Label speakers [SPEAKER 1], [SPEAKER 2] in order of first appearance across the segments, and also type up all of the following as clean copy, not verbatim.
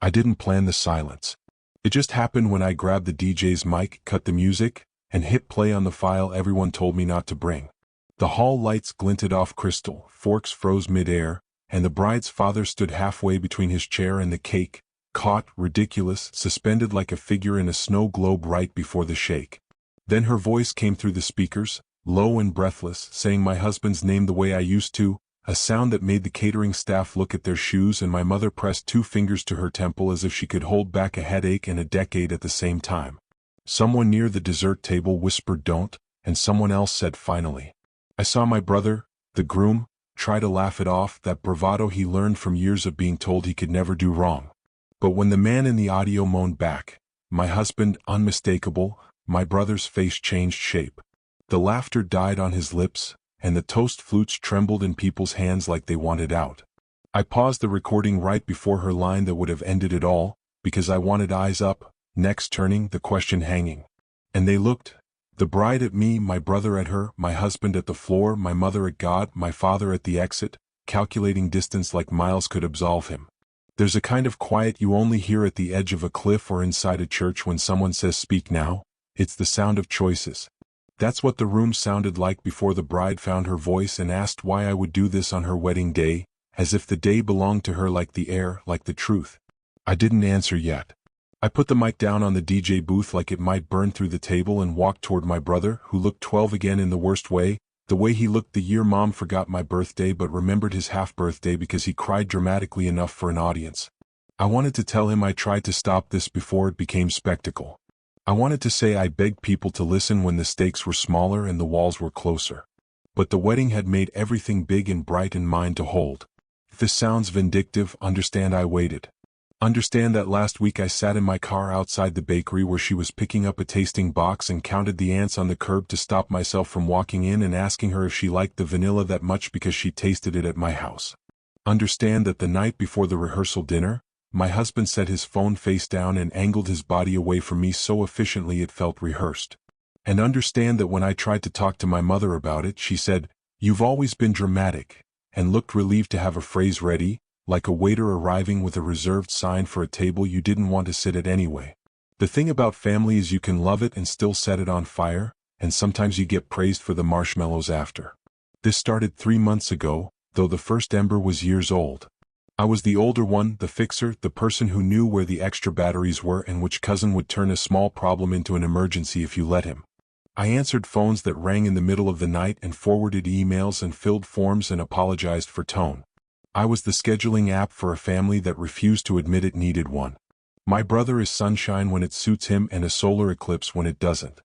[SPEAKER 1] I didn't plan the silence. It just happened when I grabbed the DJ's mic, cut the music, and hit play on the file everyone told me not to bring. The hall lights glinted off crystal, forks froze mid-air, and the bride's father stood halfway between his chair and the cake, caught, ridiculous, suspended like a figure in a snow globe right before the shake. Then her voice came through the speakers, low and breathless, saying my husband's name the way I used to, a sound that made the catering staff look at their shoes, and my mother pressed 2 fingers to her temple as if she could hold back a headache and a decade at the same time. Someone near the dessert table whispered don't, and someone else said finally. I saw my brother, the groom, try to laugh it off, that bravado he learned from years of being told he could never do wrong. But when the man in the audio moaned back, my husband, unmistakable, my brother's face changed shape. The laughter died on his lips, and the toast flutes trembled in people's hands like they wanted out. I paused the recording right before her line that would have ended it all, because I wanted eyes up, necks turning, the question hanging. And they looked. The bride at me, my brother at her, my husband at the floor, my mother at God, my father at the exit, calculating distance like miles could absolve him. There's a kind of quiet you only hear at the edge of a cliff or inside a church when someone says speak now. It's the sound of choices. That's what the room sounded like before the bride found her voice and asked why I would do this on her wedding day, as if the day belonged to her like the air, like the truth. I didn't answer yet. I put the mic down on the DJ booth like it might burn through the table and walked toward my brother, who looked 12 again in the worst way, the way he looked the year Mom forgot my birthday but remembered his half-birthday because he cried dramatically enough for an audience. I wanted to tell him I tried to stop this before it became spectacle. I wanted to say I begged people to listen when the stakes were smaller and the walls were closer. But the wedding had made everything big and bright and mine to hold. If this sounds vindictive, understand I waited. Understand that last week I sat in my car outside the bakery where she was picking up a tasting box and counted the ants on the curb to stop myself from walking in and asking her if she liked the vanilla that much because she tasted it at my house. Understand that the night before the rehearsal dinner, my husband set his phone face down and angled his body away from me so efficiently it felt rehearsed. And understand that when I tried to talk to my mother about it, she said, "You've always been dramatic," and looked relieved to have a phrase ready, like a waiter arriving with a reserved sign for a table you didn't want to sit at anyway. The thing about family is you can love it and still set it on fire, and sometimes you get praised for the marshmallows after. This started 3 months ago, though the first ember was years old. I was the older one, the fixer, the person who knew where the extra batteries were and which cousin would turn a small problem into an emergency if you let him. I answered phones that rang in the middle of the night and forwarded emails and filled forms and apologized for tone. I was the scheduling app for a family that refused to admit it needed one. My brother is sunshine when it suits him and a solar eclipse when it doesn't.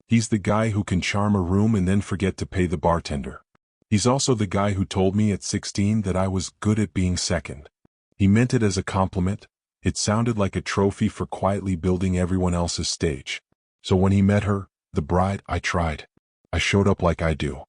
[SPEAKER 1] He's the guy who can charm a room and then forget to pay the bartender. He's also the guy who told me at 16 that I was good at being second. He meant it as a compliment. It sounded like a trophy for quietly building everyone else's stage. So when he met her, the bride, I tried. I showed up like I do.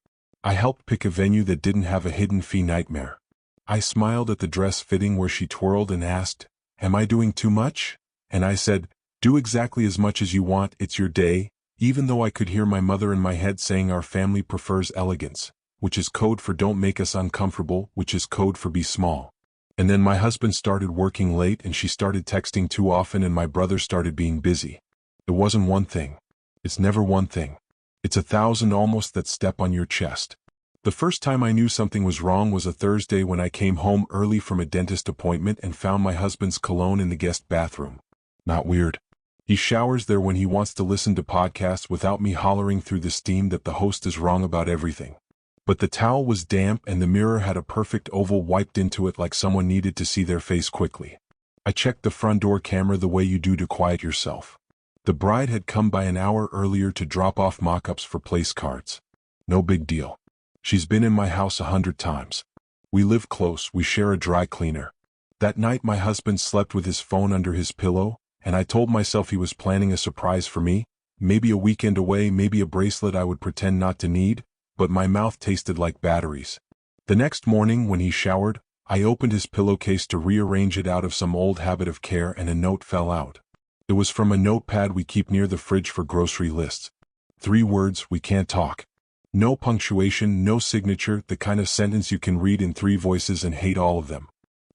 [SPEAKER 1] I helped pick a venue that didn't have a hidden fee nightmare. I smiled at the dress fitting where she twirled and asked, "Am I doing too much?" And I said, "Do exactly as much as you want, it's your day," even though I could hear my mother in my head saying our family prefers elegance, which is code for don't make us uncomfortable, which is code for be small. And then my husband started working late and she started texting too often and my brother started being busy. It wasn't one thing. It's never one thing. It's 1,000 almost that step on your chest. The first time I knew something was wrong was a Thursday when I came home early from a dentist appointment and found my husband's cologne in the guest bathroom. Not weird. He showers there when he wants to listen to podcasts without me hollering through the steam that the host is wrong about everything. But the towel was damp and the mirror had a perfect oval wiped into it like someone needed to see their face quickly. I checked the front door camera the way you do to quiet yourself. The bride had come by an hour earlier to drop off mock-ups for place cards. No big deal. She's been in my house 100 times. We live close, we share a dry cleaner. That night my husband slept with his phone under his pillow, and I told myself he was planning a surprise for me, maybe a weekend away, maybe a bracelet I would pretend not to need, but my mouth tasted like batteries. The next morning when he showered, I opened his pillowcase to rearrange it out of some old habit of care and a note fell out. It was from a notepad we keep near the fridge for grocery lists. 3 words, "We can't talk." No punctuation, no signature, the kind of sentence you can read in 3 voices and hate all of them.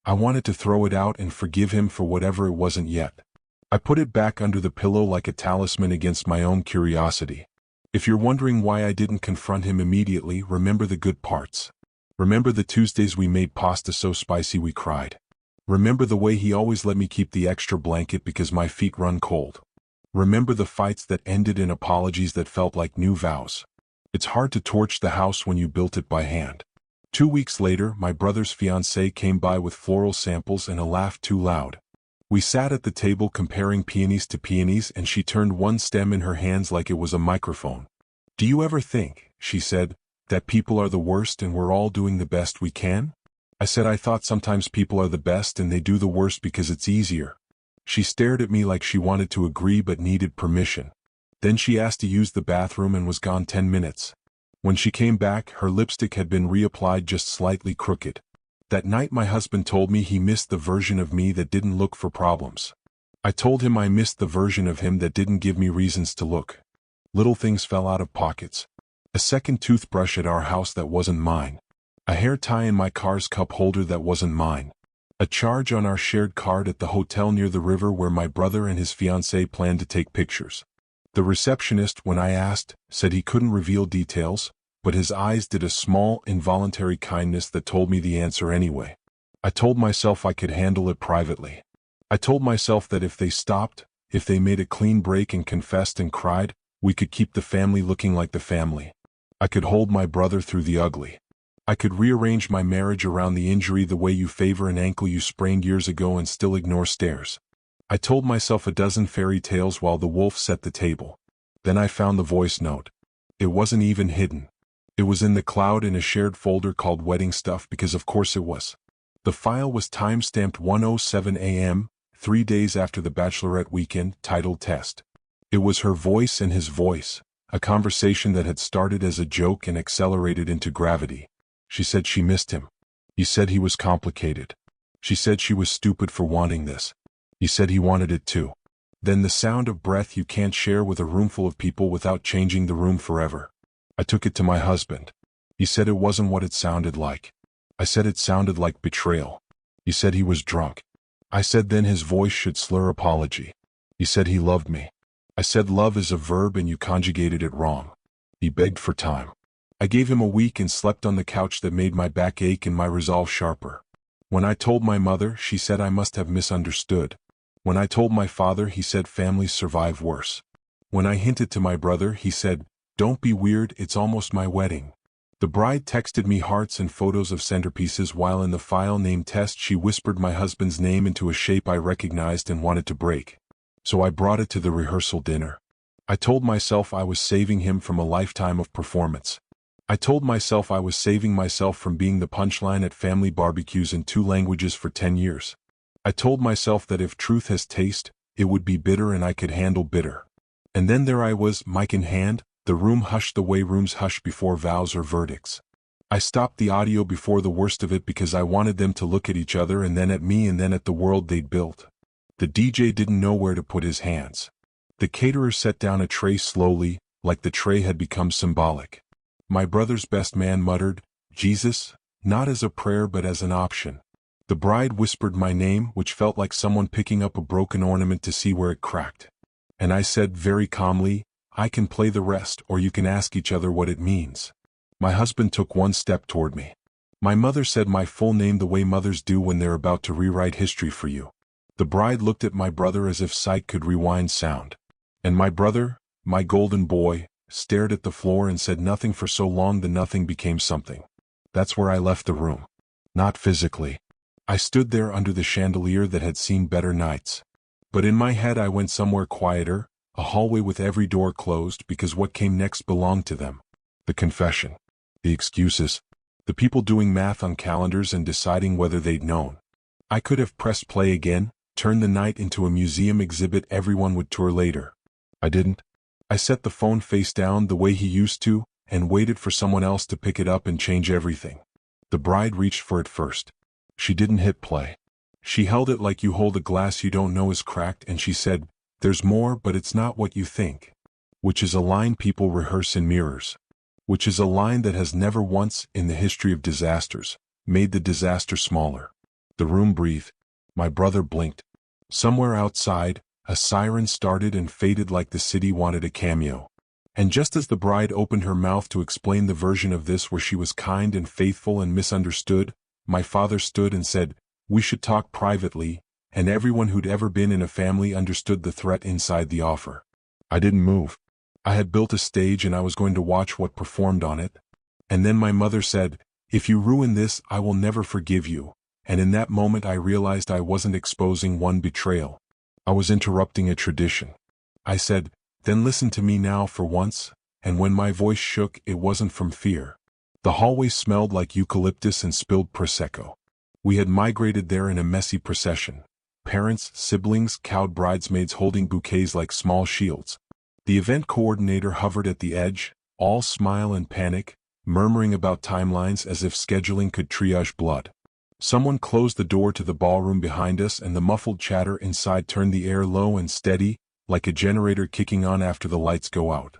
[SPEAKER 1] I wanted to throw it out and forgive him for whatever it wasn't yet. I put it back under the pillow like a talisman against my own curiosity. If you're wondering why I didn't confront him immediately, remember the good parts. Remember the Tuesdays we made pasta so spicy we cried. Remember the way he always let me keep the extra blanket because my feet run cold. Remember the fights that ended in apologies that felt like new vows. It's hard to torch the house when you built it by hand. 2 weeks later, my brother's fiancée came by with floral samples and a laugh too loud. We sat at the table comparing peonies to peonies, and she turned one stem in her hands like it was a microphone. "Do you ever think," she said, "that people are the worst and we're all doing the best we can?" I said I thought sometimes people are the best and they do the worst because it's easier. She stared at me like she wanted to agree but needed permission. Then she asked to use the bathroom and was gone 10 minutes. When she came back, her lipstick had been reapplied just slightly crooked. That night my husband told me he missed the version of me that didn't look for problems. I told him I missed the version of him that didn't give me reasons to look. Little things fell out of pockets. A second toothbrush at our house that wasn't mine. A hair tie in my car's cup holder that wasn't mine. A charge on our shared card at the hotel near the river where my brother and his fiancée planned to take pictures. The receptionist, when I asked, said he couldn't reveal details, but his eyes did a small, involuntary kindness that told me the answer anyway. I told myself I could handle it privately. I told myself that if they stopped, if they made a clean break and confessed and cried, we could keep the family looking like the family. I could hold my brother through the ugly. I could rearrange my marriage around the injury the way you favor an ankle you sprained years ago and still ignore stares. I told myself a dozen fairy tales while the wolf set the table. Then I found the voice note. It wasn't even hidden. It was in the cloud in a shared folder called Wedding Stuff because of course it was. The file was time-stamped 1:07 a.m., 3 days after the Bachelorette weekend, titled Test. It was her voice and his voice, a conversation that had started as a joke and accelerated into gravity. She said she missed him. He said he was complicated. She said she was stupid for wanting this. He said he wanted it too. Then the sound of breath you can't share with a roomful of people without changing the room forever. I took it to my husband. He said it wasn't what it sounded like. I said it sounded like betrayal. He said he was drunk. I said then his voice should slur apology. He said he loved me. I said love is a verb and you conjugated it wrong. He begged for time. I gave him a week and slept on the couch that made my back ache and my resolve sharper. When I told my mother, she said I must have misunderstood. When I told my father, he said families survive worse. When I hinted to my brother, he said, "Don't be weird, it's almost my wedding." The bride texted me hearts and photos of centerpieces while in the file named Test she whispered my husband's name into a shape I recognized and wanted to break. So I brought it to the rehearsal dinner. I told myself I was saving him from a lifetime of performance. I told myself I was saving myself from being the punchline at family barbecues in 2 languages for 10 years. I told myself that if truth has taste, it would be bitter and I could handle bitter. And then there I was, mic in hand, the room hushed the way rooms hush before vows or verdicts. I stopped the audio before the worst of it because I wanted them to look at each other and then at me and then at the world they'd built. The DJ didn't know where to put his hands. The caterer set down a tray slowly, like the tray had become symbolic. My brother's best man muttered, "Jesus," not as a prayer but as an option. The bride whispered my name, which felt like someone picking up a broken ornament to see where it cracked. And I said very calmly, "I can play the rest or you can ask each other what it means." My husband took one step toward me. My mother said my full name the way mothers do when they're about to rewrite history for you. The bride looked at my brother as if sight could rewind sound. And my brother, my golden boy, stared at the floor and said nothing for so long the nothing became something. That's where I left the room. Not physically. I stood there under the chandelier that had seen better nights. But in my head I went somewhere quieter, a hallway with every door closed because what came next belonged to them. The confession. The excuses. The people doing math on calendars and deciding whether they'd known. I could have pressed play again, turned the night into a museum exhibit everyone would tour later. I didn't. I set the phone face down the way he used to, and waited for someone else to pick it up and change everything. The bride reached for it first. She didn't hit play. She held it like you hold a glass you don't know is cracked and she said, "There's more but it's not what you think." Which is a line people rehearse in mirrors. Which is a line that has never once, in the history of disasters, made the disaster smaller. The room breathed. My brother blinked. Somewhere outside, a siren started and faded like the city wanted a cameo. And just as the bride opened her mouth to explain the version of this where she was kind and faithful and misunderstood, my father stood and said, "We should talk privately," and everyone who'd ever been in a family understood the threat inside the offer. I didn't move. I had built a stage and I was going to watch what performed on it. And then my mother said, "If you ruin this, I will never forgive you." And in that moment I realized I wasn't exposing one betrayal. I was interrupting a tradition. I said, "Then listen to me now for once," and when my voice shook, it wasn't from fear. The hallway smelled like eucalyptus and spilled Prosecco. We had migrated there in a messy procession. Parents, siblings, cowed bridesmaids holding bouquets like small shields. The event coordinator hovered at the edge, all smile and panic, murmuring about timelines as if scheduling could triage blood. Someone closed the door to the ballroom behind us and the muffled chatter inside turned the air low and steady, like a generator kicking on after the lights go out.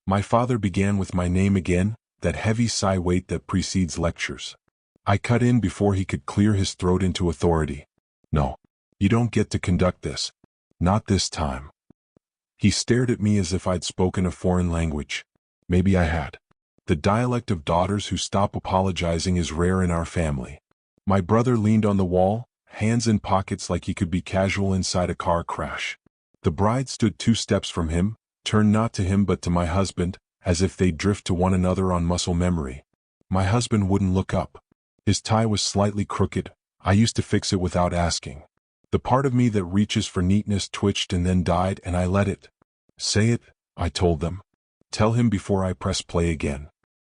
[SPEAKER 1] My father began with my name again, that heavy sigh weight that precedes lectures. I cut in before he could clear his throat into authority. "No. You don't get to conduct this. Not this time." He stared at me as if I'd spoken a foreign language. Maybe I had. The dialect of daughters who stop apologizing is rare in our family. My brother leaned on the wall, hands in pockets like he could be casual inside a car crash. The bride stood 2 steps from him, turned not to him but to my husband, as if they'd drift to one another on muscle memory. My husband wouldn't look up. His tie was slightly crooked. I used to fix it without asking. The part of me that reaches for neatness twitched and then died, and I let it. "Say it," I told them. "Tell him before I press play again."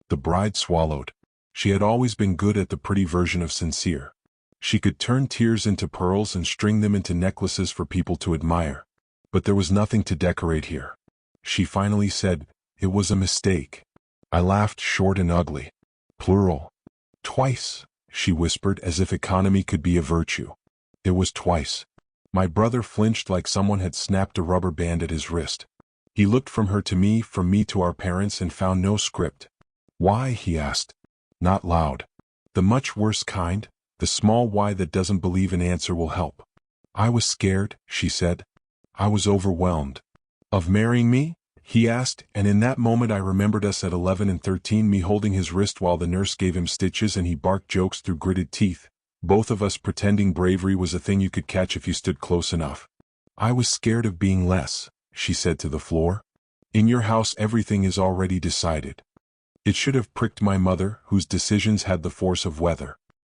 [SPEAKER 1] The bride swallowed. She had always been good at the pretty version of sincere. She could turn tears into pearls and string them into necklaces for people to admire. But there was nothing to decorate here. She finally said, "It was a mistake." I laughed short and ugly. "Plural." "Twice," she whispered as if economy could be a virtue. It was twice. My brother flinched like someone had snapped a rubber band at his wrist. He looked from her to me, from me to our parents, and found no script. "Why?" he asked. Not loud. The much worse kind, the small why that doesn't believe an answer will help. "I was scared," she said. "I was overwhelmed." "Of marrying me?" he asked, and in that moment I remembered us at 11 and 13, me holding his wrist while the nurse gave him stitches and he barked jokes through gritted teeth, both of us pretending bravery was a thing you could catch if you stood close enough. "I was scared of being less," she said to the floor. "In your house everything is already decided." It should have pricked my mother, whose decisions had the force of weather.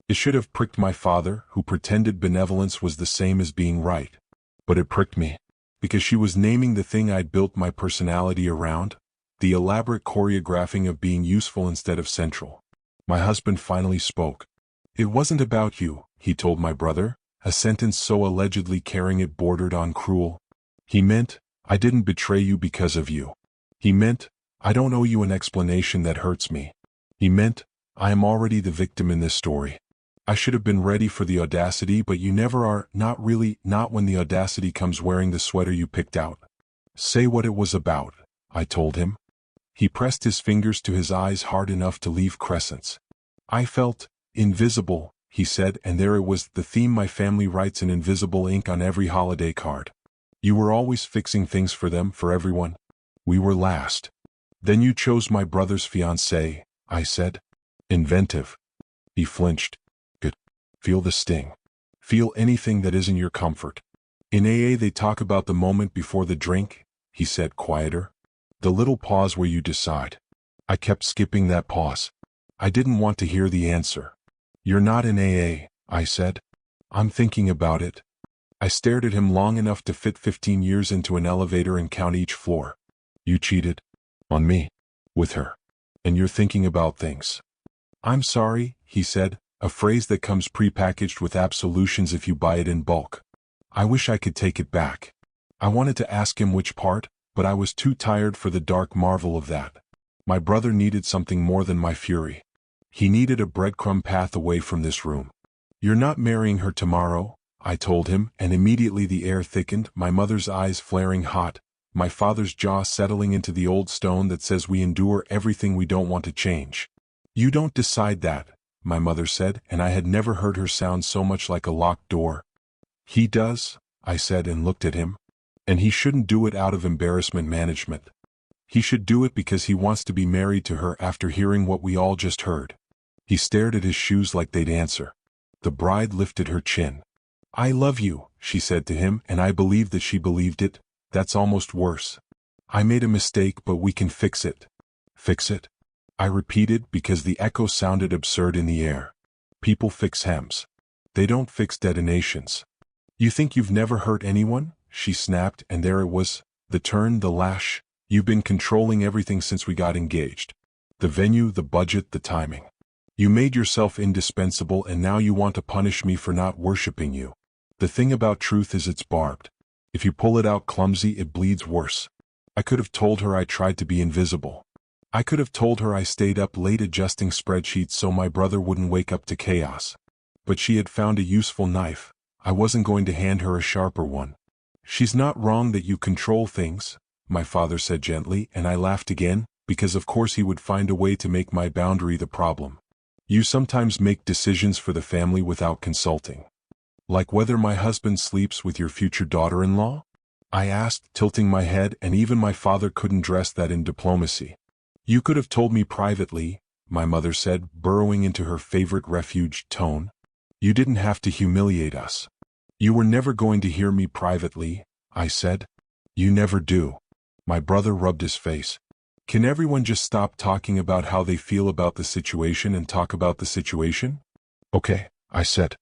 [SPEAKER 1] It should have pricked my father, who pretended benevolence was the same as being right. But it pricked me, because she was naming the thing I'd built my personality around, the elaborate choreographing of being useful instead of central. My husband finally spoke. "It wasn't about you," he told my brother, a sentence so allegedly caring it bordered on cruel. "He meant, I didn't betray you because of you. He meant, I don't owe you an explanation that hurts me. He meant, I am already the victim in this story. I should have been ready for the audacity, but you never are, not really, not when the audacity comes wearing the sweater you picked out." "Say what it was about," I told him. He pressed his fingers to his eyes hard enough to leave crescents. "I felt invisible," he said, and there it was, the theme my family writes in invisible ink on every holiday card. "You were always fixing things for them, for everyone. We were last. Then you chose my brother's fiancée," I said. "Inventive." He flinched. "Good. Feel the sting. Feel anything that isn't your comfort. In AA they talk about the moment before the drink," he said, quieter. "The little pause where you decide." I kept skipping that pause. I didn't want to hear the answer. "You're not in AA," I said. "I'm thinking about it." I stared at him long enough to fit 15 years into an elevator and count each floor. "You cheated. On me. With her. And you're thinking about things." "I'm sorry," he said, a phrase that comes prepackaged with absolutions if you buy it in bulk. I wish I could take it back. I wanted to ask him which part, but I was too tired for the dark marvel of that. My brother needed something more than my fury. He needed a breadcrumb path away from this room. "You're not marrying her tomorrow," I told him, and immediately the air thickened, my mother's eyes flaring hot, my father's jaw settling into the old stone that says we endure everything we don't want to change. "You don't decide that," my mother said, and I had never heard her sound so much like a locked door. He does, I said and looked at him. And he shouldn't do it out of embarrassment management. He should do it because he wants to be married to her after hearing what we all just heard. He stared at his shoes like they'd answer. The bride lifted her chin. I love you, she said to him, and I believed that she believed it. That's almost worse. I made a mistake, but we can fix it. Fix it? I repeated because the echo sounded absurd in the air. People fix hems. They don't fix detonations. You think you've never hurt anyone? She snapped, and there it was, the turn, the lash. You've been controlling everything since we got engaged. The venue, the budget, the timing. You made yourself indispensable, and now you want to punish me for not worshiping you. The thing about truth is it's barbed. If you pull it out clumsy, it bleeds worse. I could have told her I tried to be invisible. I could have told her I stayed up late adjusting spreadsheets so my brother wouldn't wake up to chaos. But she had found a useful knife. I wasn't going to hand her a sharper one. She's not wrong that you control things, my father said gently, and I laughed again, because of course he would find a way to make my boundary the problem. You sometimes make decisions for the family without consulting. Like whether my husband sleeps with your future daughter-in-law? I asked, tilting my head, and even my father couldn't dress that in diplomacy. You could have told me privately, my mother said, burrowing into her favorite refuge tone. You didn't have to humiliate us. You were never going to hear me privately, I said. You never do. My brother rubbed his face. Can everyone just stop talking about how they feel about the situation and talk about the situation? Okay, I said.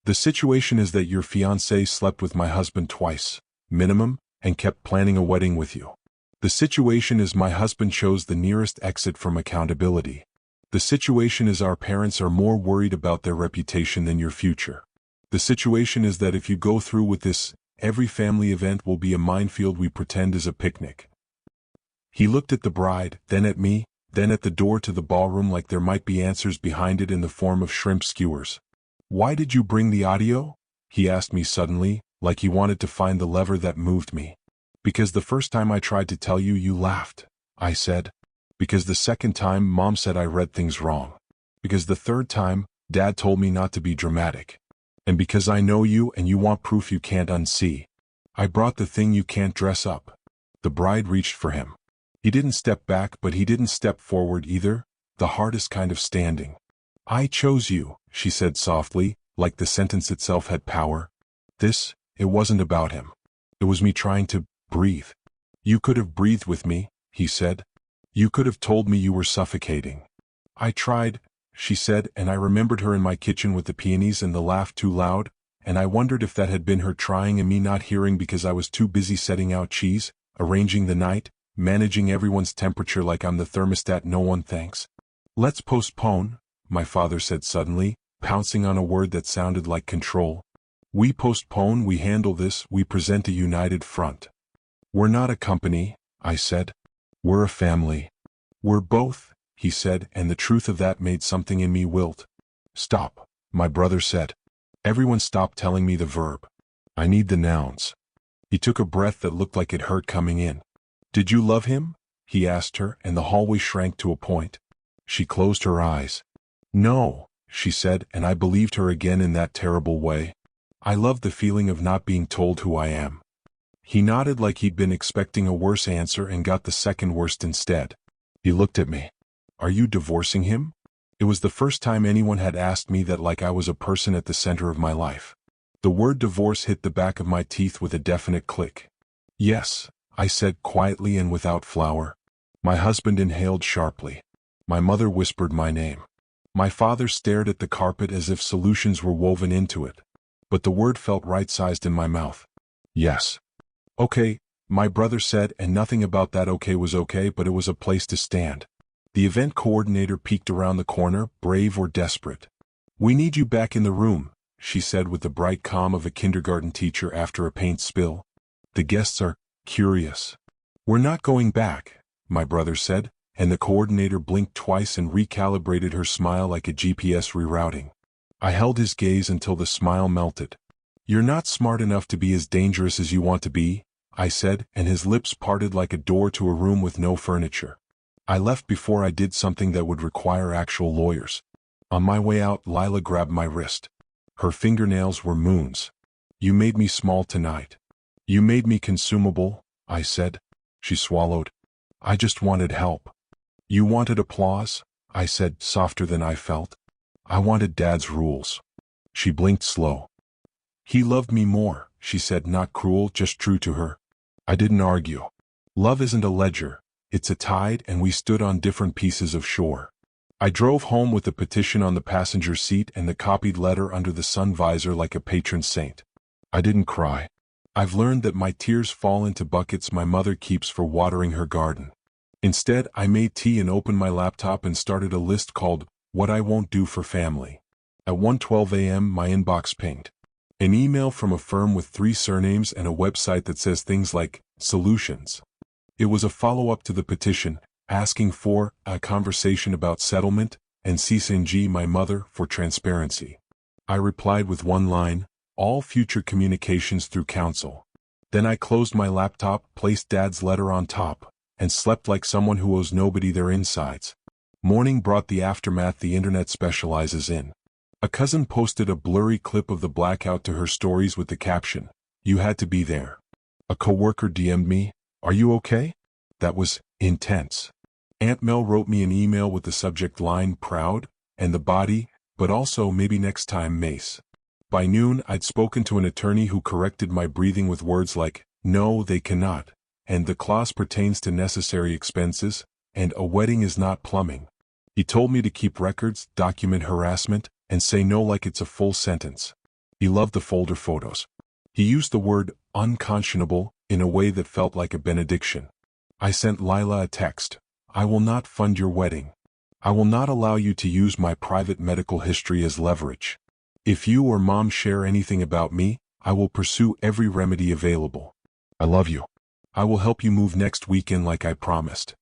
[SPEAKER 1] The situation is that your fiancé slept with my husband twice, minimum, and kept planning a wedding with you. The situation is my husband chose the nearest exit from accountability. The situation is our parents are more worried about their reputation than your future. The situation is that if you go through with this, every family event will be a minefield we pretend is a picnic. He looked at the bride, then at me, then at the door to the ballroom like there might be answers behind it in the form of shrimp skewers. Why did you bring the audio? He asked me suddenly, like he wanted to find the lever that moved me. Because the first time I tried to tell you, you laughed, I said. Because the second time, Mom said I read things wrong. Because the third time, Dad told me not to be dramatic. And because I know you and you want proof you can't unsee. I brought the thing you can't dress up. The bride reached for him. He didn't step back, but he didn't step forward either, the hardest kind of standing. I chose you, she said softly, like the sentence itself had power. It wasn't about him. It was me trying to breathe. You could have breathed with me, he said. You could have told me you were suffocating. I tried, she said, and I remembered her in my kitchen with the peonies and the laugh too loud, and I wondered if that had been her trying and me not hearing because I was too busy setting out cheese, arranging the night, managing everyone's temperature like I'm the thermostat no one thanks. Let's postpone, my father said suddenly, pouncing on a word that sounded like control. We postpone, we handle this, we present a united front. We're not a company, I said. We're a family. We're both, he said, and the truth of that made something in me wilt. Stop, my brother said. Everyone stop telling me the verb. I need the nouns. He took a breath that looked like it hurt coming in. Did you love him? He asked her, and the hallway shrank to a point. She closed her eyes. No, she said, and I believed her again in that terrible way. I loved the feeling of not being told who I am. He nodded like he'd been expecting a worse answer and got the second worst instead. He looked at me. Are you divorcing him? It was the first time anyone had asked me that like I was a person at the center of my life. The word divorce hit the back of my teeth with a definite click. Yes, I said quietly and without flower. My husband inhaled sharply. My mother whispered my name. My father stared at the carpet as if solutions were woven into it. But the word felt right-sized in my mouth. Yes. Okay, my brother said, and nothing about that okay was okay, but it was a place to stand. The event coordinator peeked around the corner, brave or desperate. We need you back in the room, she said with the bright calm of a kindergarten teacher after a paint spill. The guests are curious. We're not going back, my brother said, and the coordinator blinked twice and recalibrated her smile like a GPS rerouting. I held his gaze until the smile melted. You're not smart enough to be as dangerous as you want to be, I said, and his lips parted like a door to a room with no furniture. I left before I did something that would require actual lawyers. On my way out, Lila grabbed my wrist. Her fingernails were moons. You made me small tonight. You made me consumable, I said. She swallowed. I just wanted help. You wanted applause? I said, softer than I felt. I wanted Dad's rules. She blinked slow. He loved me more, she said, not cruel, just true to her. I didn't argue. Love isn't a ledger, it's a tide, and we stood on different pieces of shore. I drove home with the petition on the passenger seat and the copied letter under the sun visor like a patron saint. I didn't cry. I've learned that my tears fall into buckets my mother keeps for watering her garden. Instead, I made tea and opened my laptop and started a list called What I Won't Do for Family. At 1:12 a.m., my inbox pinged. An email from a firm with 3 surnames and a website that says things like solutions. It was a follow-up to the petition, asking for a conversation about settlement, and CSNG my mother for transparency. I replied with one line, all future communications through counsel. Then I closed my laptop, placed Dad's letter on top, and slept like someone who owes nobody their insides. Morning brought the aftermath the internet specializes in. A cousin posted a blurry clip of the blackout to her stories with the caption, "You had to be there." A coworker DM'd me, "Are you okay?" That was intense. Aunt Mel wrote me an email with the subject line "proud," and the body, "but also maybe next time, Mace." By noon, I'd spoken to an attorney who corrected my breathing with words like, "No, they cannot," and "the clause pertains to necessary expenses," and "a wedding is not plumbing." He told me to keep records, document harassment, and say no like it's a full sentence. He loved the folder photos. He used the word unconscionable in a way that felt like a benediction. I sent Lila a text. I will not fund your wedding. I will not allow you to use my private medical history as leverage. If you or Mom share anything about me, I will pursue every remedy available. I love you. I will help you move next weekend like I promised.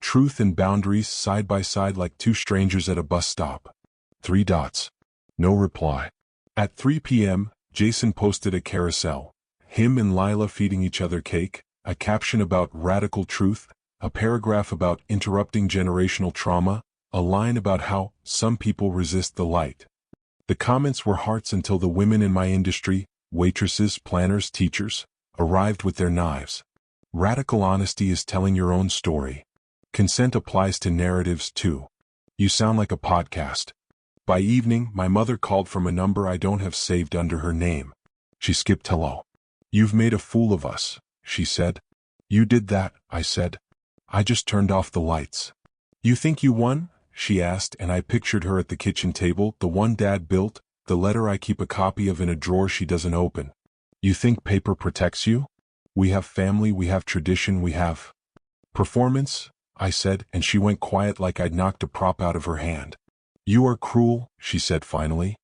[SPEAKER 1] Truth and boundaries side by side like 2 strangers at a bus stop. 3 dots. No reply. At 3 p.m., Jason posted a carousel. Him and Lila feeding each other cake, a caption about radical truth, a paragraph about interrupting generational trauma, a line about how some people resist the light. The comments were hearts until the women in my industry, waitresses, planners, teachers, arrived with their knives. Radical honesty is telling your own story. Consent applies to narratives too. You sound like a podcast. By evening, my mother called from a number I don't have saved under her name. She skipped hello. You've made a fool of us, she said. You did that, I said. I just turned off the lights. You think you won? She asked, and I pictured her at the kitchen table, the one Dad built, the letter I keep a copy of in a drawer she doesn't open. You think paper protects you? We have family, we have tradition, we have performance, I said, and she went quiet like I'd knocked a prop out of her hand. You are cruel, she said finally.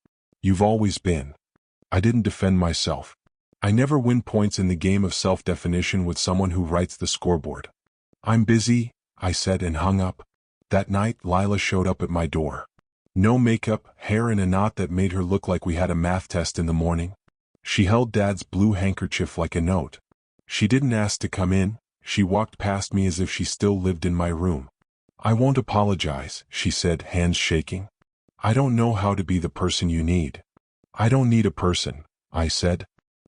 [SPEAKER 1] You've always been. I didn't defend myself. I never win points in the game of self-definition with someone who writes the scoreboard. I'm busy, I said and hung up. That night, Lila showed up at my door. No makeup, hair in a knot that made her look like we had a math test in the morning. She held Dad's blue handkerchief like a note. She didn't ask to come in, she walked past me as if she still lived in my room. I won't apologize, she said, hands shaking. I don't know how to be the person you need. I don't need a person, I said.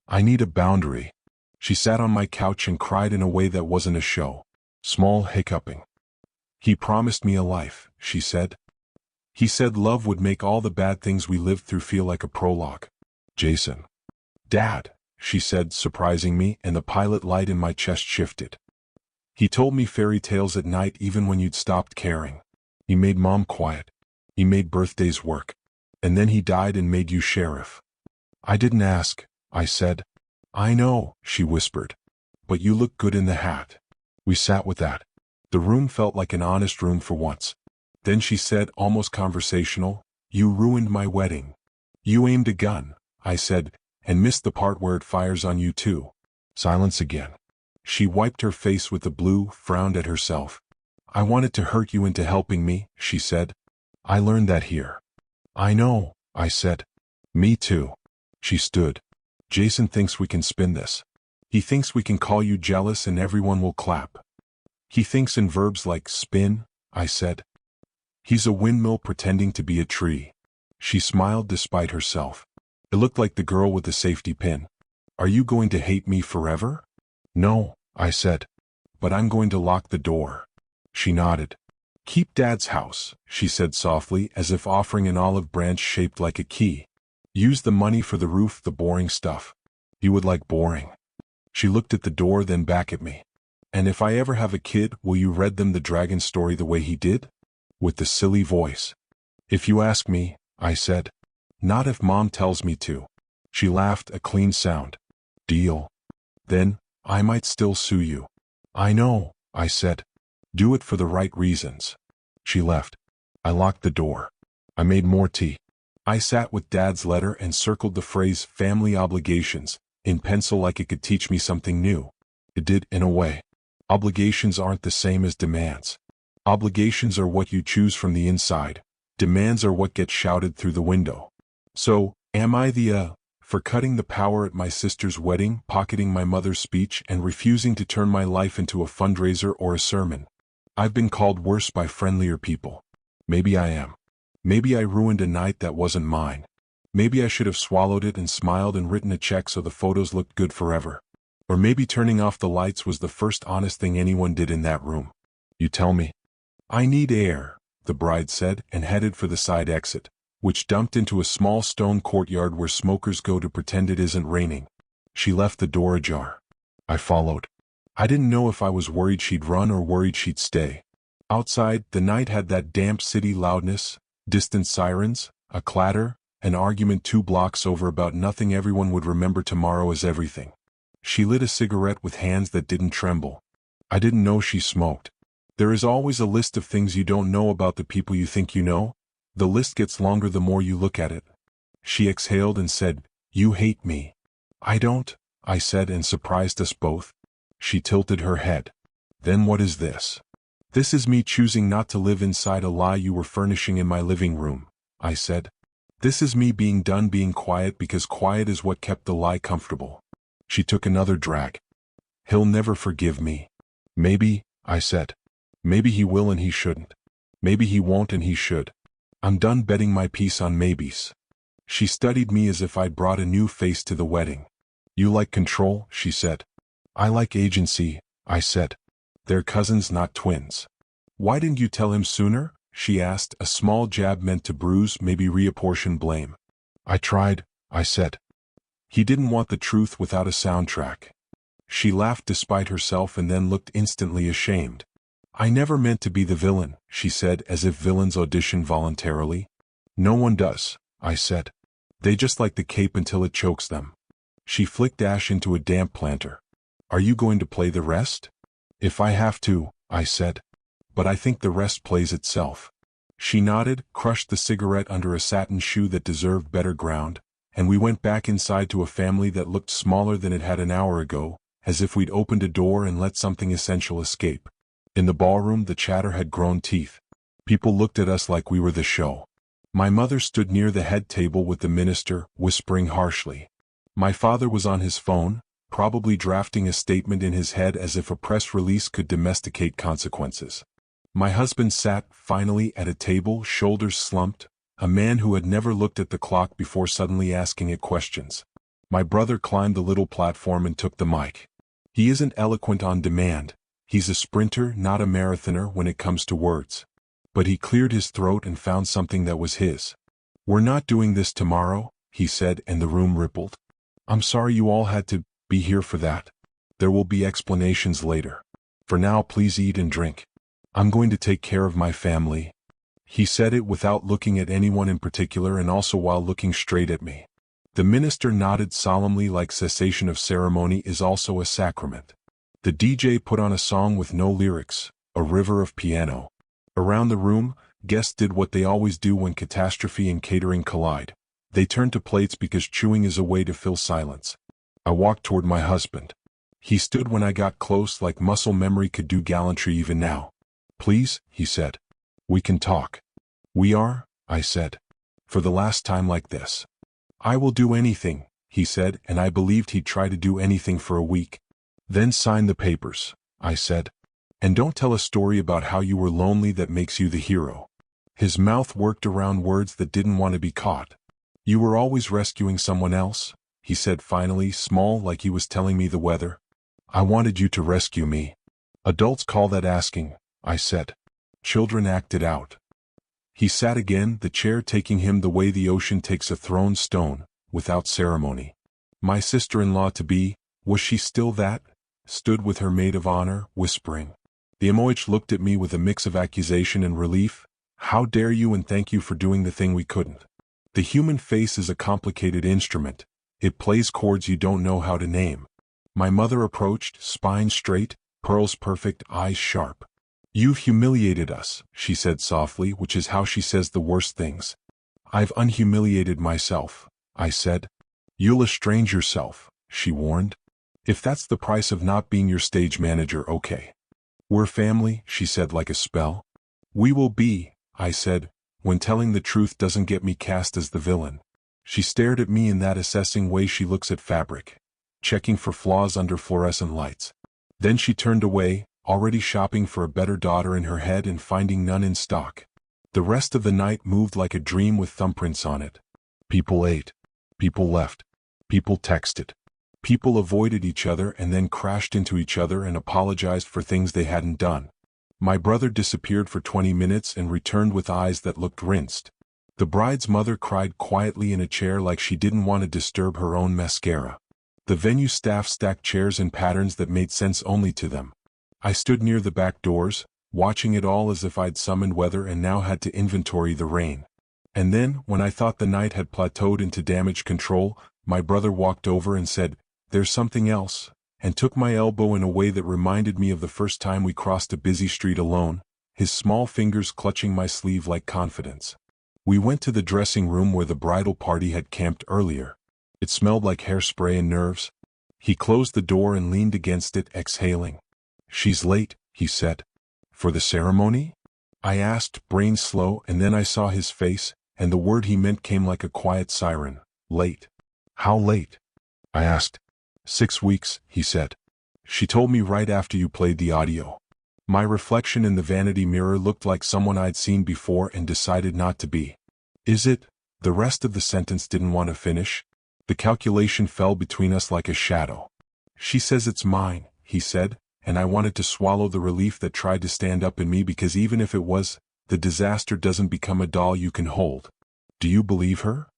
[SPEAKER 1] I need a boundary. She sat on my couch and cried in a way that wasn't a show. Small hiccuping. He promised me a life, she said. He said love would make all the bad things we lived through feel like a prologue. Jason. Dad, she said, surprising me, and the pilot light in my chest shifted. He told me fairy tales at night even when you'd stopped caring. He made Mom quiet. He made birthdays work. And then he died and made you sheriff. I didn't ask, I said. I know, she whispered. But you look good in the hat. We sat with that. The room felt like an honest room for once. Then she said, almost conversational, you ruined my wedding. You aimed a gun, I said, and missed the part where it fires on you too. Silence again. She wiped her face with the blue, frowned at herself. I wanted to hurt you into helping me, she said. I learned that here. I know, I said. Me too. She stood. Jason thinks we can spin this. He thinks we can call you jealous and everyone will clap. He thinks in verbs like spin, I said. He's a windmill pretending to be a tree. She smiled despite herself. It looked like the girl with the safety pin. Are you going to hate me forever? No, I said. But I'm going to lock the door. She nodded. Keep Dad's house, she said softly, as if offering an olive branch shaped like a key. Use the money for the roof, the boring stuff. You would like boring. She looked at the door, then back at me. And if I ever have a kid, will you read them the dragon story the way he did? With the silly voice. If you ask me, I said. Not if Mom tells me to. She laughed, a clean sound. Deal. Then, I might still sue you. I know, I said. Do it for the right reasons. She left. I locked the door. I made more tea. I sat with Dad's letter and circled the phrase family obligations in pencil like it could teach me something new. It did, in a way. Obligations aren't the same as demands. Obligations are what you choose from the inside. Demands are what get shouted through the window. So, am I for cutting the power at my sister's wedding, pocketing my mother's speech, and refusing to turn my life into a fundraiser or a sermon? I've been called worse by friendlier people. Maybe I am. Maybe I ruined a night that wasn't mine. Maybe I should have swallowed it and smiled and written a check so the photos looked good forever. Or maybe turning off the lights was the first honest thing anyone did in that room. You tell me. I need air, the bride said, and headed for the side exit, which dumped into a small stone courtyard where smokers go to pretend it isn't raining. She left the door ajar. I followed. I didn't know if I was worried she'd run or worried she'd stay. Outside, the night had that damp city loudness, distant sirens, a clatter, an argument 2 blocks over about nothing. Everyone would remember tomorrow as everything. She lit a cigarette with hands that didn't tremble. I didn't know she smoked. There is always a list of things you don't know about the people you think you know. The list gets longer the more you look at it. She exhaled and said, You hate me. I don't, I said, and surprised us both. She tilted her head. Then what is this? This is me choosing not to live inside a lie you were furnishing in my living room, I said. This is me being done being quiet because quiet is what kept the lie comfortable. She took another drag. He'll never forgive me. Maybe, I said. Maybe he will and he shouldn't. Maybe he won't and he should. I'm done betting my piece on maybes. She studied me as if I'd brought a new face to the wedding. You like control, she said. I like agency, I said. They're cousins, not twins. Why didn't you tell him sooner? She asked, a small jab meant to bruise, maybe reapportion blame. I tried, I said. He didn't want the truth without a soundtrack. She laughed despite herself and then looked instantly ashamed. I never meant to be the villain, she said, as if villains audition voluntarily. No one does, I said. They just like the cape until it chokes them. She flicked ash into a damp planter. Are you going to play the rest? If I have to, I said. But I think the rest plays itself. She nodded, crushed the cigarette under a satin shoe that deserved better ground, and we went back inside to a family that looked smaller than it had an hour ago, as if we'd opened a door and let something essential escape. In the ballroom, the chatter had grown teeth. People looked at us like we were the show. My mother stood near the head table with the minister, whispering harshly. My father was on his phone, probably drafting a statement in his head as if a press release could domesticate consequences. My husband sat, finally, at a table, shoulders slumped, a man who had never looked at the clock before suddenly asking it questions. My brother climbed the little platform and took the mic. He isn't eloquent on demand. He's a sprinter, not a marathoner when it comes to words. But he cleared his throat and found something that was his. We're not doing this tomorrow, he said, and the room rippled. I'm sorry you all had to be here for that. There will be explanations later. For now, please eat and drink. I'm going to take care of my family. He said it without looking at anyone in particular and also while looking straight at me. The minister nodded solemnly like cessation of ceremony is also a sacrament. The DJ put on a song with no lyrics, a river of piano. Around the room, guests did what they always do when catastrophe and catering collide. They turned to plates because chewing is a way to fill silence. I walked toward my husband. He stood when I got close like muscle memory could do gallantry even now. Please, he said. We can talk. We are, I said. For the last time like this. I will do anything, he said, and I believed he'd try to do anything for a week. Then sign the papers, I said. And don't tell a story about how you were lonely that makes you the hero. His mouth worked around words that didn't want to be caught. You were always rescuing someone else, he said finally, small like he was telling me the weather. I wanted you to rescue me. Adults call that asking, I said. Children act it out. He sat again, the chair taking him the way the ocean takes a thrown stone, without ceremony. My sister-in-law-to-be, was she still that? Stood with her maid of honor, whispering. The emoich looked at me with a mix of accusation and relief. How dare you, and thank you for doing the thing we couldn't. The human face is a complicated instrument. It plays chords you don't know how to name. My mother approached, spine straight, pearls perfect, eyes sharp. You've humiliated us, she said softly, which is how she says the worst things. I've unhumiliated myself, I said. You'll estrange yourself, she warned. If that's the price of not being your stage manager, okay. We're family, she said like a spell. We will be, I said, when telling the truth doesn't get me cast as the villain. She stared at me in that assessing way she looks at fabric, checking for flaws under fluorescent lights. Then she turned away, already shopping for a better daughter in her head and finding none in stock. The rest of the night moved like a dream with thumbprints on it. People ate. People left. People texted. People avoided each other and then crashed into each other and apologized for things they hadn't done. My brother disappeared for 20 minutes and returned with eyes that looked rinsed. The bride's mother cried quietly in a chair like she didn't want to disturb her own mascara. The venue staff stacked chairs in patterns that made sense only to them. I stood near the back doors, watching it all as if I'd summoned weather and now had to inventory the rain. And then, when I thought the night had plateaued into damage control, my brother walked over and said, "There's something else," and took my elbow in a way that reminded me of the first time we crossed a busy street alone, his small fingers clutching my sleeve like confidence. We went to the dressing room where the bridal party had camped earlier. It smelled like hairspray and nerves. He closed the door and leaned against it, exhaling. "She's late," he said. "For the ceremony?" I asked, brain slow, and then I saw his face, and the word he meant came like a quiet siren. Late. How late? I asked. 6 weeks, he said. She told me right after you played the audio. My reflection in the vanity mirror looked like someone I'd seen before and decided not to be. Is it? The rest of the sentence didn't want to finish. The calculation fell between us like a shadow. She says it's mine, he said, and I wanted to swallow the relief that tried to stand up in me because even if it was, the disaster doesn't become a doll you can hold. Do you believe her?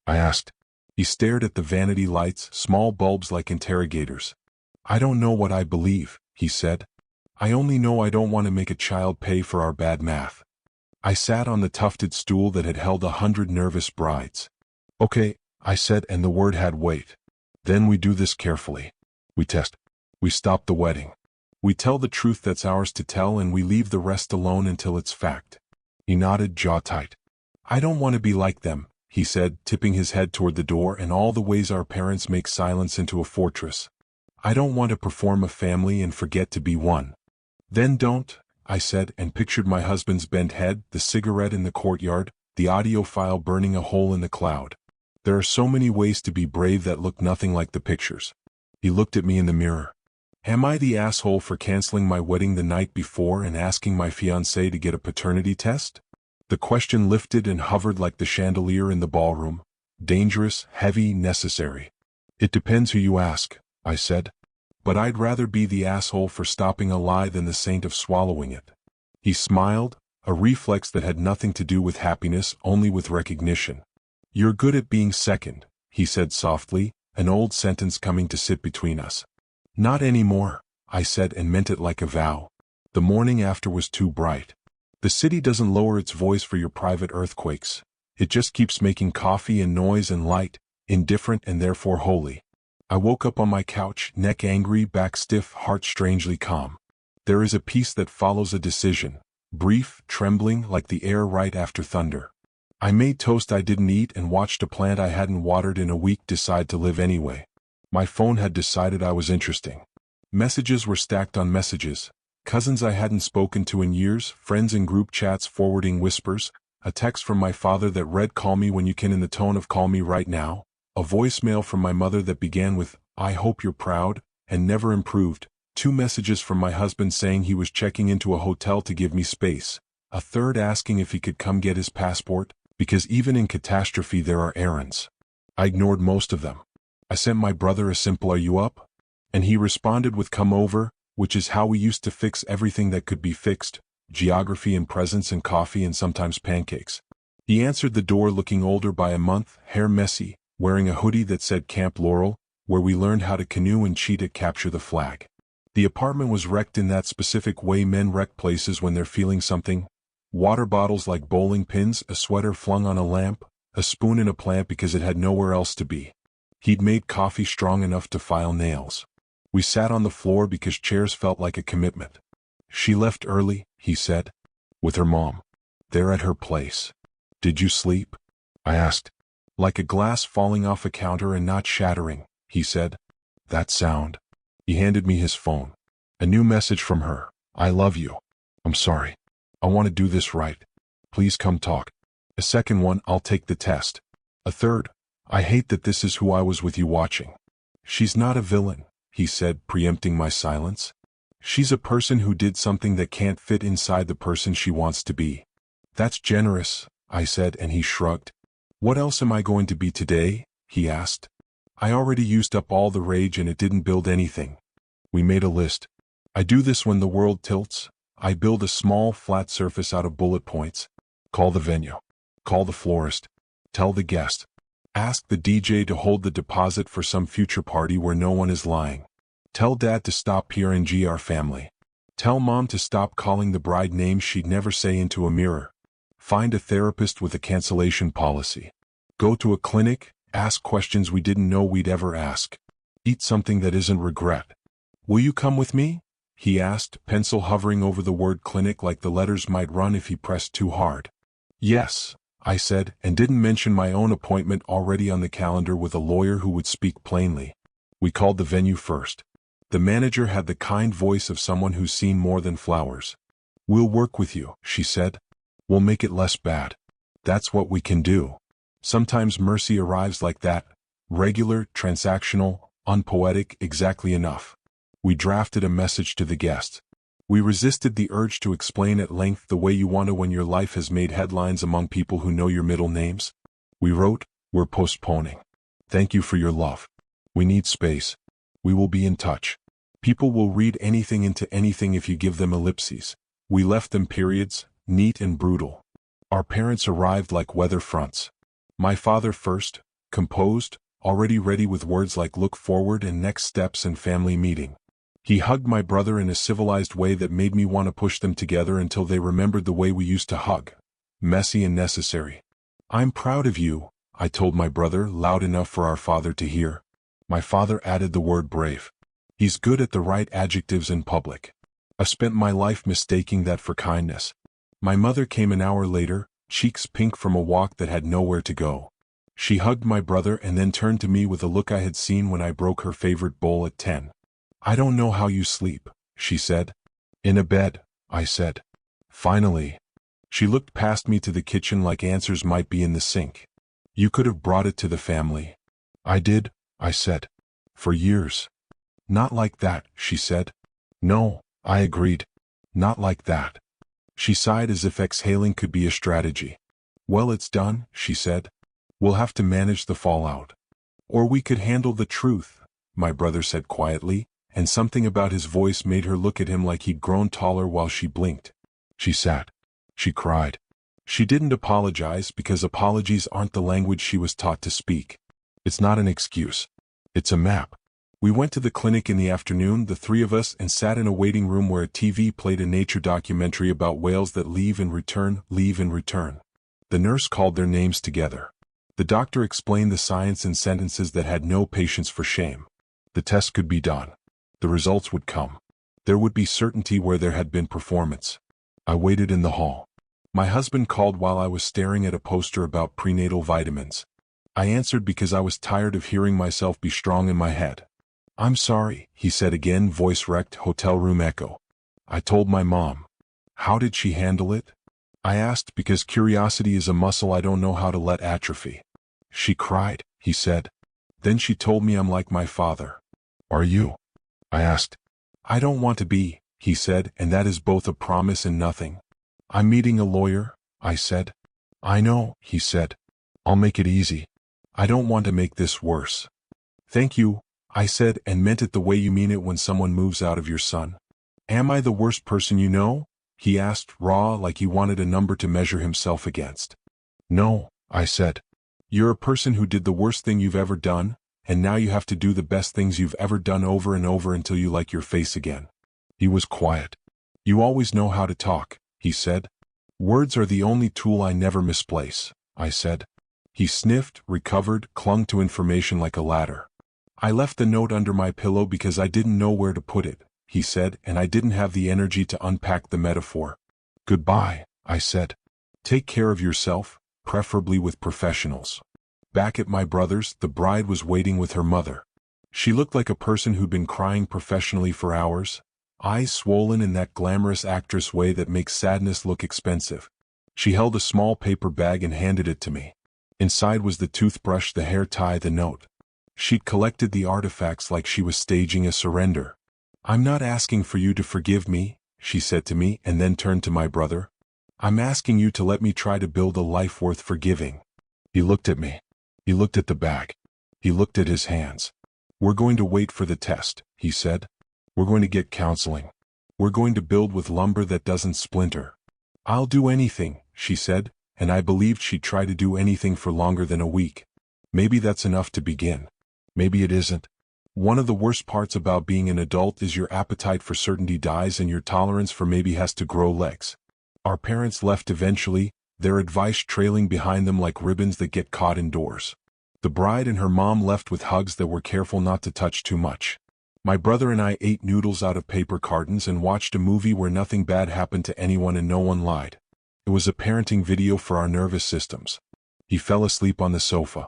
[SPEAKER 1] I asked. He stared at the vanity lights, small bulbs like interrogators. I don't know what I believe, he said. I only know I don't want to make a child pay for our bad math. I sat on the tufted stool that had held 100 nervous brides. Okay, I said, and the word had weight. Then we do this carefully. We test. We stop the wedding. We tell the truth that's ours to tell and we leave the rest alone until it's fact. He nodded, jaw tight. I don't want to be like them, he said, tipping his head toward the door and all the ways our parents make silence into a fortress. I don't want to perform a family and forget to be one. Then don't, I said, and pictured my husband's bent head, the cigarette in the courtyard, the audio file burning a hole in the cloud. There are so many ways to be brave that look nothing like the pictures. He looked at me in the mirror. Am I the asshole for canceling my wedding the night before and asking my fiancé to get a paternity test? The question lifted and hovered like the chandelier in the ballroom. Dangerous, heavy, necessary. It depends who you ask, I said. But I'd rather be the asshole for stopping a lie than the saint of swallowing it. He smiled, a reflex that had nothing to do with happiness, only with recognition. You're good at being second, he said softly, an old sentence coming to sit between us. Not anymore, I said and meant it like a vow. The morning after was too bright. The city doesn't lower its voice for your private earthquakes. It just keeps making coffee and noise and light, indifferent and therefore holy. I woke up on my couch, neck angry, back stiff, heart strangely calm. There is a peace that follows a decision, brief, trembling, like the air right after thunder. I made toast I didn't eat and watched a plant I hadn't watered in a week decide to live anyway. My phone had decided I was interesting. Messages were stacked on messages. Cousins I hadn't spoken to in years, friends in group chats forwarding whispers, a text from my father that read "Call me when you can" in the tone of "Call me right now," a voicemail from my mother that began with "I hope you're proud," and never improved, 2 messages from my husband saying he was checking into a hotel to give me space, A third asking if he could come get his passport, because even in catastrophe there are errands. I ignored most of them. I sent my brother a simple "Are you up?" and he responded with "Come over," which is how we used to fix everything that could be fixed: geography and presents and coffee and sometimes pancakes. He answered the door looking older by a month, hair messy, wearing a hoodie that said Camp Laurel, where we learned how to canoe and cheat at Capture the Flag. The apartment was wrecked in that specific way men wreck places when they're feeling something. Water bottles like bowling pins, a sweater flung on a lamp, a spoon in a plant because it had nowhere else to be. He'd made coffee strong enough to file nails. We sat on the floor because chairs felt like a commitment. She left early, he said. With her mom. There at her place. Did you sleep? I asked. Like a glass falling off a counter and not shattering, he said. That sound. He handed me his phone. A new message from her. I love you. I'm sorry. I want to do this right. Please come talk. A second one, I'll take the test. A third, I hate that this is who I was with you watching. She's not a villain, he said, preempting my silence. She's a person who did something that can't fit inside the person she wants to be. That's generous, I said, and he shrugged. What else am I going to be today? He asked. I already used up all the rage and it didn't build anything. We made a list. I do this when the world tilts. I build a small, flat surface out of bullet points. Call the venue. Call the florist. Tell the guest. Ask the DJ to hold the deposit for some future party where no one is lying. Tell dad to stop PRNG our family. Tell mom to stop calling the bride names she'd never say into a mirror. Find a therapist with a cancellation policy. Go to a clinic, ask questions we didn't know we'd ever ask. Eat something that isn't regret. Will you come with me? He asked, pencil hovering over the word clinic like the letters might run if he pressed too hard. Yes, I said, and didn't mention my own appointment already on the calendar with a lawyer who would speak plainly. We called the venue first. The manager had the kind voice of someone who's seen more than flowers. We'll work with you, she said. We'll make it less bad. That's what we can do. Sometimes mercy arrives like that. Regular, transactional, unpoetic, exactly enough. We drafted a message to the guests. We resisted the urge to explain at length the way you want to when your life has made headlines among people who know your middle names. We wrote, we're postponing. Thank you for your love. We need space. We will be in touch. People will read anything into anything if you give them ellipses. We left them periods, neat and brutal. Our parents arrived like weather fronts. My father first, composed, already ready with words like look forward and next steps and family meeting. He hugged my brother in a civilized way that made me want to push them together until they remembered the way we used to hug. Messy and necessary. I'm proud of you, I told my brother, loud enough for our father to hear. My father added the word brave. He's good at the right adjectives in public. I spent my life mistaking that for kindness. My mother came an hour later, cheeks pink from a walk that had nowhere to go. She hugged my brother and then turned to me with a look I had seen when I broke her favorite bowl at 10. I don't know how you sleep, she said. In a bed, I said. Finally. She looked past me to the kitchen like answers might be in the sink. You could have brought it to the family. I did, I said. For years. Not like that, she said. No, I agreed. Not like that. She sighed as if exhaling could be a strategy. Well, it's done, she said. We'll have to manage the fallout. Or we could handle the truth, my brother said quietly, and something about his voice made her look at him like he'd grown taller while she blinked. She sat. She cried. She didn't apologize because apologies aren't the language she was taught to speak. It's not an excuse. It's a map. We went to the clinic in the afternoon, the three of us, and sat in a waiting room where a TV played a nature documentary about whales that leave and return, leave and return. The nurse called their names together. The doctor explained the science in sentences that had no patience for shame. The test could be done. The results would come. There would be certainty where there had been performance. I waited in the hall. My husband called while I was staring at a poster about prenatal vitamins. I answered because I was tired of hearing myself be strong in my head. I'm sorry, he said again, voice wrecked, hotel room echo. I told my mom. How did she handle it? I asked because curiosity is a muscle I don't know how to let atrophy. She cried, he said. Then she told me I'm like my father. Are you? I asked. I don't want to be, he said, and that is both a promise and nothing. I'm meeting a lawyer, I said. I know, he said. I'll make it easy. I don't want to make this worse. Thank you, I said, and meant it the way you mean it when someone moves out of your son. Am I the worst person you know? He asked, raw, like he wanted a number to measure himself against. No, I said. You're a person who did the worst thing you've ever done, and now you have to do the best things you've ever done over and over until you like your face again. He was quiet. You always know how to talk, he said. Words are the only tool I never misplace, I said. He sniffed, recovered, clung to information like a ladder. I left the note under my pillow because I didn't know where to put it, he said, and I didn't have the energy to unpack the metaphor. Goodbye, I said. Take care of yourself, preferably with professionals. Back at my brother's, the bride was waiting with her mother. She looked like a person who'd been crying professionally for hours, eyes swollen in that glamorous actress way that makes sadness look expensive. She held a small paper bag and handed it to me. Inside was the toothbrush, the hair tie, the note. She'd collected the artifacts like she was staging a surrender. I'm not asking for you to forgive me, she said to me, and then turned to my brother. I'm asking you to let me try to build a life worth forgiving. He looked at me. He looked at the bag. He looked at his hands. We're going to wait for the test, he said. We're going to get counseling. We're going to build with lumber that doesn't splinter. I'll do anything, she said, and I believed she'd try to do anything for longer than a week. Maybe that's enough to begin. Maybe it isn't. One of the worst parts about being an adult is your appetite for certainty dies and your tolerance for maybe has to grow legs. Our parents left eventually, their advice trailing behind them like ribbons that get caught indoors. The bride and her mom left with hugs that were careful not to touch too much. My brother and I ate noodles out of paper cartons and watched a movie where nothing bad happened to anyone and no one lied. It was a parenting video for our nervous systems. He fell asleep on the sofa.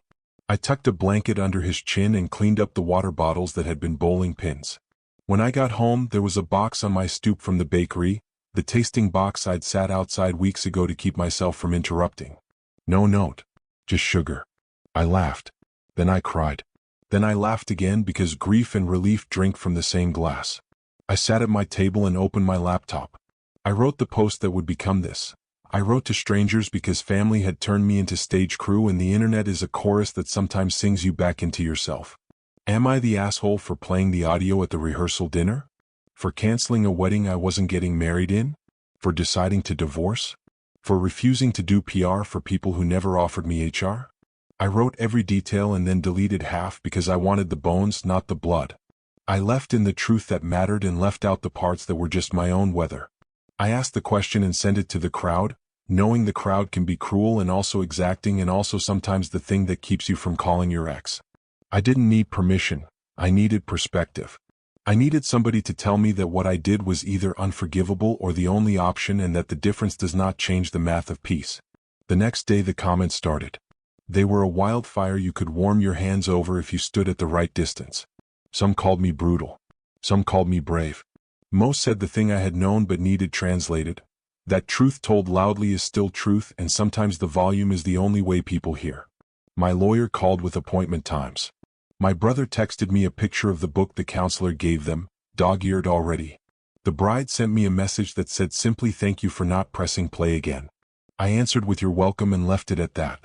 [SPEAKER 1] I tucked a blanket under his chin and cleaned up the water bottles that had been bowling pins. When I got home, there was a box on my stoop from the bakery, the tasting box I'd sat outside weeks ago to keep myself from interrupting. No note. Just sugar. I laughed. Then I cried. Then I laughed again because grief and relief drink from the same glass. I sat at my table and opened my laptop. I wrote the post that would become this. I wrote to strangers because family had turned me into stage crew and the internet is a chorus that sometimes sings you back into yourself. Am I the asshole for playing the audio at the rehearsal dinner? For canceling a wedding I wasn't getting married in? For deciding to divorce? For refusing to do PR for people who never offered me HR? I wrote every detail and then deleted half because I wanted the bones, not the blood. I left in the truth that mattered and left out the parts that were just my own weather. I asked the question and sent it to the crowd, knowing the crowd can be cruel and also exacting and also sometimes the thing that keeps you from calling your ex. I didn't need permission. I needed perspective. I needed somebody to tell me that what I did was either unforgivable or the only option and that the difference does not change the math of peace. The next day the comments started. They were a wildfire you could warm your hands over if you stood at the right distance. Some called me brutal. Some called me brave. Most said the thing I had known but needed translated. That truth told loudly is still truth and sometimes the volume is the only way people hear. My lawyer called with appointment times. My brother texted me a picture of the book the counselor gave them, dog-eared already. The bride sent me a message that said simply thank you for not pressing play again. I answered with you're welcome and left it at that.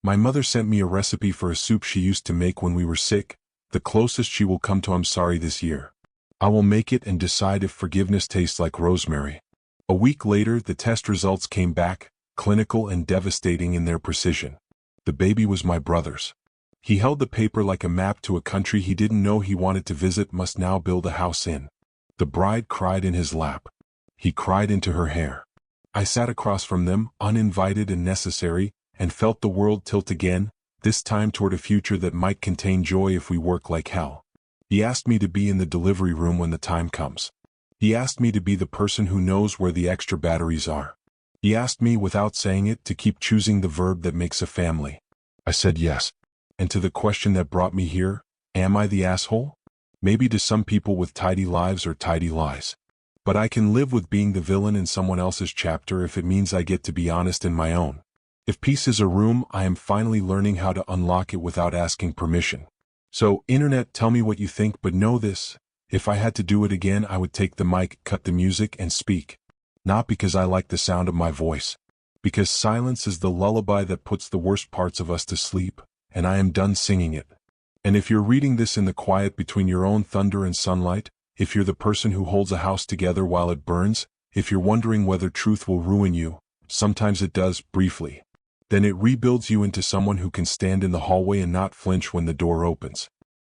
[SPEAKER 1] My mother sent me a recipe for a soup she used to make when we were sick, the closest she will come to I'm sorry this year. I will make it and decide if forgiveness tastes like rosemary. A week later, the test results came back, clinical and devastating in their precision. The baby was my brother's. He held the paper like a map to a country he didn't know he wanted to visit, must now build a house in. The bride cried in his lap. He cried into her hair. I sat across from them, uninvited and necessary, and felt the world tilt again, this time toward a future that might contain joy if we work like hell. He asked me to be in the delivery room when the time comes. He asked me to be the person who knows where the extra batteries are. He asked me, without saying it, to keep choosing the verb that makes a family. I said yes. And to the question that brought me here, am I the asshole? Maybe to some people with tidy lives or tidy lies. But I can live with being the villain in someone else's chapter if it means I get to be honest in my own. If peace is a room, I am finally learning how to unlock it without asking permission. So, internet, tell me what you think, but know this. If I had to do it again, I would take the mic, cut the music, and speak. Not because I like the sound of my voice. Because silence is the lullaby that puts the worst parts of us to sleep, and I am done singing it. And if you're reading this in the quiet between your own thunder and sunlight, if you're the person who holds a house together while it burns, if you're wondering whether truth will ruin you, sometimes it does, briefly. Then it rebuilds you into someone who can stand in the hallway and not flinch when the door opens.